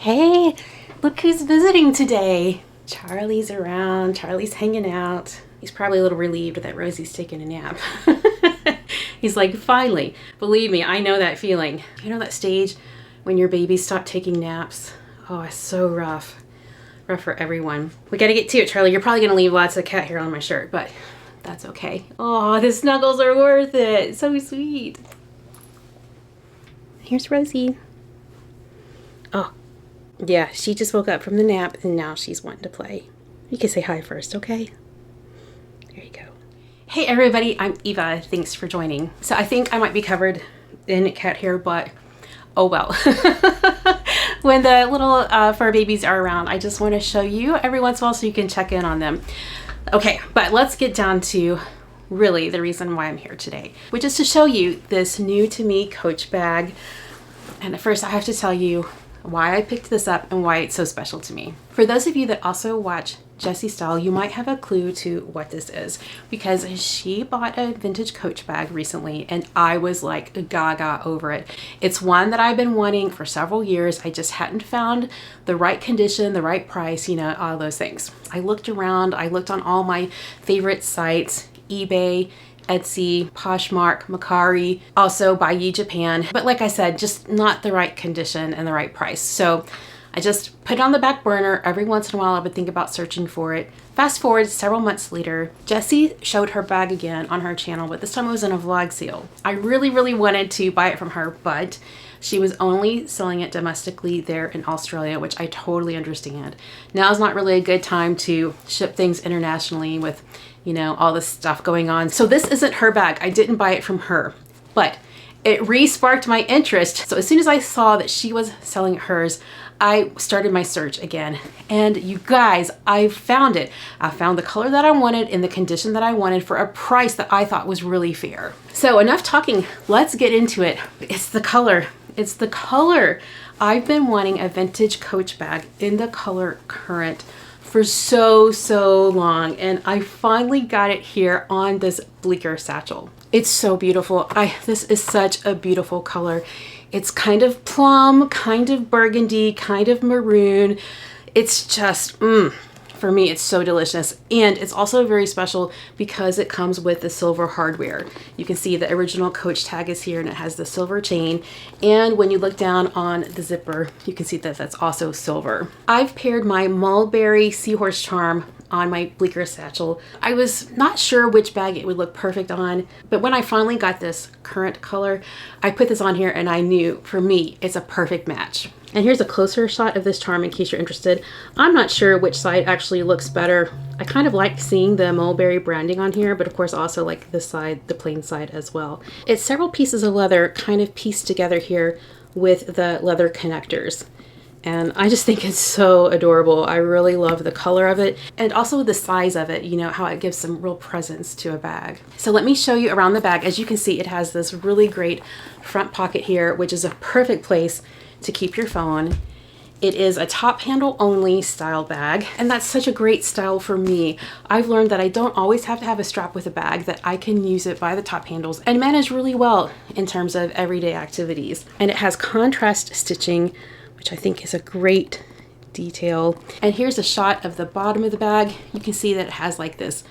Hey, look who's visiting today. Charlie's around. Charlie's hanging out. He's probably a little relieved that Rosie's taking a nap. He's like, finally. Believe me, I know that feeling. You know that stage when your babies stop taking naps? Oh, it's so rough. Rough for everyone. We gotta get to it, Charlie. You're probably gonna leave lots of cat hair on my shirt, but that's okay. Oh, the snuggles are worth it. So sweet. Here's Rosie. Oh, yeah, she just woke up from the nap and now she's wanting to play. You can say hi first, okay? There you go. Hey everybody, I'm Eva. Thanks for joining. So I think I might be covered in cat hair, but oh well. When the little fur babies are around, I just want to show you every once in a while so you can check in on them. Okay, but let's get down to really the reason why I'm here today, which is to show you this new to me Coach bag. And first I have to tell you why I picked this up and why it's so special to me. For those of you that also watch Jessie Style, you might have a clue to what this is because she bought a vintage Coach bag recently and I was like gaga over it. It's one that I've been wanting for several years. I just hadn't found the right condition, the right price, you know, all those things. I looked around, I looked on all my favorite sites, eBay, Etsy, Poshmark, Mercari, also Buyee Japan. But like I said, just not the right condition and the right price. So I just put it on the back burner. Every once in a while I would think about searching for it. Fast forward several months later, Jessie showed her bag again on her channel, but this time it was in a vlog sale. I really wanted to buy it from her, but she was only selling it domestically there in Australia, which I totally understand. Now is not really a good time to ship things internationally with, you know, all this stuff going on. So this isn't her bag. I didn't buy it from her, but it re-sparked my interest. So as soon as I saw that she was selling hers, I started my search again. And you guys, I found it. I found the color that I wanted in the condition that I wanted for a price that I thought was really fair. So enough talking, let's get into it. It's the color. It's the color. I've been wanting a vintage Coach bag in the color currant for so long, and I finally got it here on this Bleeker Satchel. It's so beautiful. This is such a beautiful color. It's kind of plum, kind of burgundy, kind of maroon. It's just, for me, it's so delicious. And it's also very special because it comes with the silver hardware. You can see the original Coach tag is here and it has the silver chain. And when you look down on the zipper, you can see that that's also silver. I've paired my mulberry seahorse charm on my Bleeker Satchel. I was not sure which bag it would look perfect on, but when I finally got this currant color, I put this on here and I knew for me, it's a perfect match. And here's a closer shot of this charm in case you're interested. I'm not sure which side actually looks better. I kind of like seeing the mulberry branding on here, but of course also like this side, the plain side as well. It's several pieces of leather kind of pieced together here with the leather connectors. And I just think it's so adorable. I really love the color of it and also the size of it, you know, how it gives some real presence to a bag. So let me show you around the bag. As you can see, it has this really great front pocket here, which is a perfect place to keep your phone. It is a top handle only style bag, and that's such a great style for me. I've learned that I don't always have to have a strap with a bag, that I can use it by the top handles and manage really well in terms of everyday activities. And it has contrast stitching, which I think is a great detail. And here's a shot of the bottom of the bag. You can see that it has like this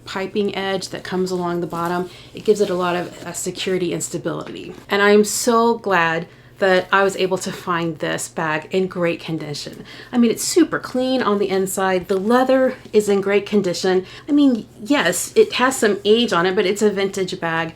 piping edge that comes along the bottom. It gives it a lot of security and stability. And I'm so glad that I was able to find this bag in great condition. I mean, it's super clean on the inside. The leather is in great condition. I mean, yes, it has some age on it, but it's a vintage bag.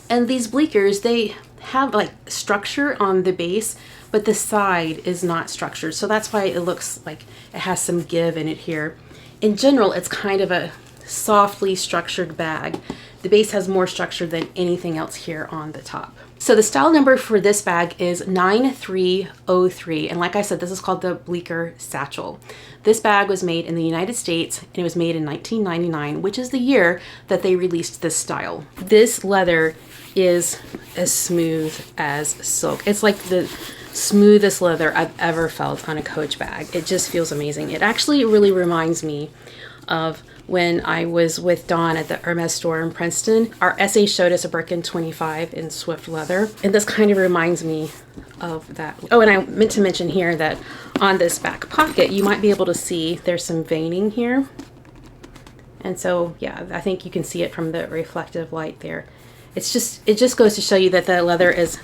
And these Bleekers, they have like structure on the base, but the side is not structured. So that's why it looks like it has some give in it here. In general, it's kind of a softly structured bag. The base has more structure than anything else here on the top. So the style number for this bag is 9303. And like I said, this is called the Bleeker Satchel. This bag was made in the United States and it was made in 1999, which is the year that they released this style. This leather is as smooth as silk. It's like the smoothest leather I've ever felt on a Coach bag. It just feels amazing. It actually really reminds me of when I was with Dawn at the Hermes store in Princeton. Our essay showed us a Birkin 25 in Swift leather, and this kind of reminds me of that. Oh, and I meant to mention here that on this back pocket, you might be able to see there's some veining here. And so, yeah, I think you can see it from the reflective light there. It just goes to show you that the leather is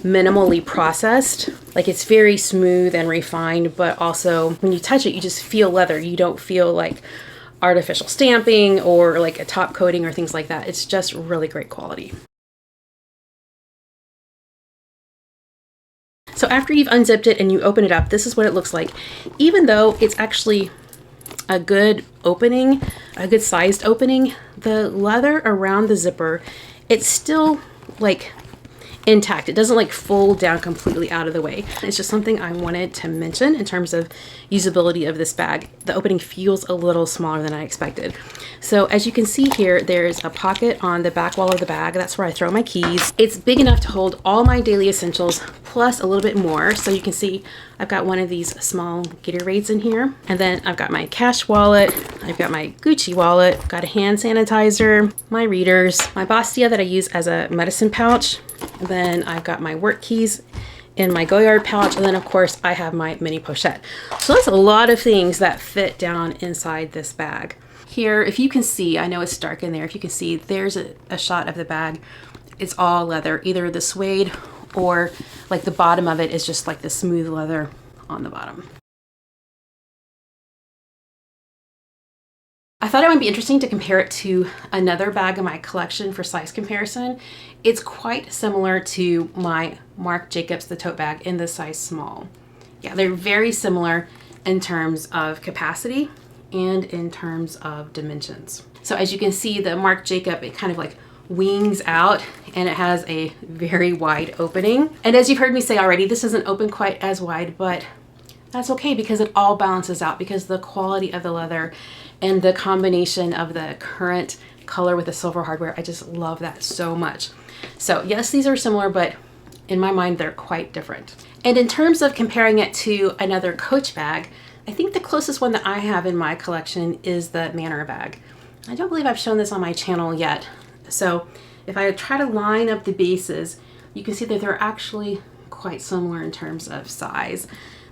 minimally processed. Like, it's very smooth and refined, but also when you touch it, you just feel leather. You don't feel like artificial stamping or like a top coating or things like that. It's just really great quality. So after you've unzipped it and you open it up, this is what it looks like. Even though it's actually a good opening, a good sized opening, the leather around the zipper, it's still like intact. It doesn't like fold down completely out of the way. It's just something I wanted to mention in terms of usability of this bag. The opening feels a little smaller than I expected. So as you can see here, there's a pocket on the back wall of the bag. That's where I throw my keys. It's big enough to hold all my daily essentials plus a little bit more. So you can see I've got one of these small Gatorades in here. And then I've got my cash wallet. I've got my Gucci wallet, got a hand sanitizer, my readers, my Bastia that I use as a medicine pouch. And then I've got my work keys in my Goyard pouch. And then of course I have my mini pochette. So that's a lot of things that fit down inside this bag. Here, if you can see, I know it's dark in there. If you can see, there's a shot of the bag. It's all leather, either the suede or like the bottom of it is just like the smooth leather on the bottom. I thought it might be interesting to compare it to another bag in my collection for size comparison. It's quite similar to my Marc Jacobs, the tote bag, in the size small. Yeah, they're very similar in terms of capacity and in terms of dimensions. So as you can see, the Marc Jacob, it kind of like wings out and it has a very wide opening. And as you've heard me say already, this doesn't open quite as wide, but that's okay because it all balances out because the quality of the leather and the combination of the currant color with the silver hardware, I just love that so much. So yes, these are similar, but in my mind, they're quite different. And in terms of comparing it to another Coach bag, I think the closest one that I have in my collection is the Manor bag. I don't believe I've shown this on my channel yet. So if I try to line up the bases, you can see that they're actually quite similar in terms of size.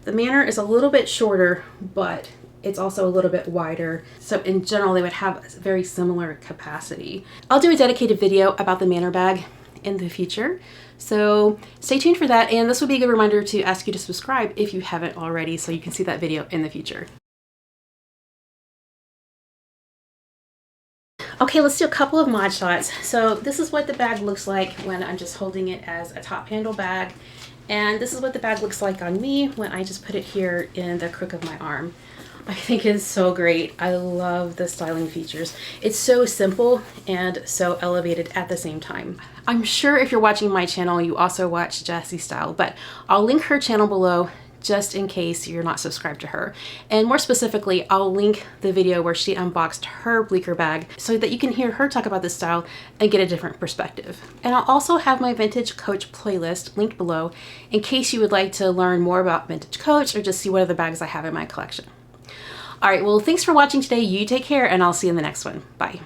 The Manor is a little bit shorter, but it's also a little bit wider. So in general, they would have a very similar capacity. I'll do a dedicated video about the Manor bag in the future. So stay tuned for that. And this would be a good reminder to ask you to subscribe if you haven't already, so you can see that video in the future. Okay, let's do a couple of mod shots. So this is what the bag looks like when I'm just holding it as a top handle bag. And this is what the bag looks like on me when I just put it here in the crook of my arm. I think it's so great. I love the styling features. It's so simple and so elevated at the same time. I'm sure if you're watching my channel, you also watch Jessie Style, but I'll link her channel below just in case you're not subscribed to her. And more specifically, I'll link the video where she unboxed her Bleeker bag so that you can hear her talk about this style and get a different perspective. And I'll also have my Vintage Coach playlist linked below in case you would like to learn more about Vintage Coach or just see what other bags I have in my collection. All right, well, thanks for watching today. You take care, and I'll see you in the next one. Bye.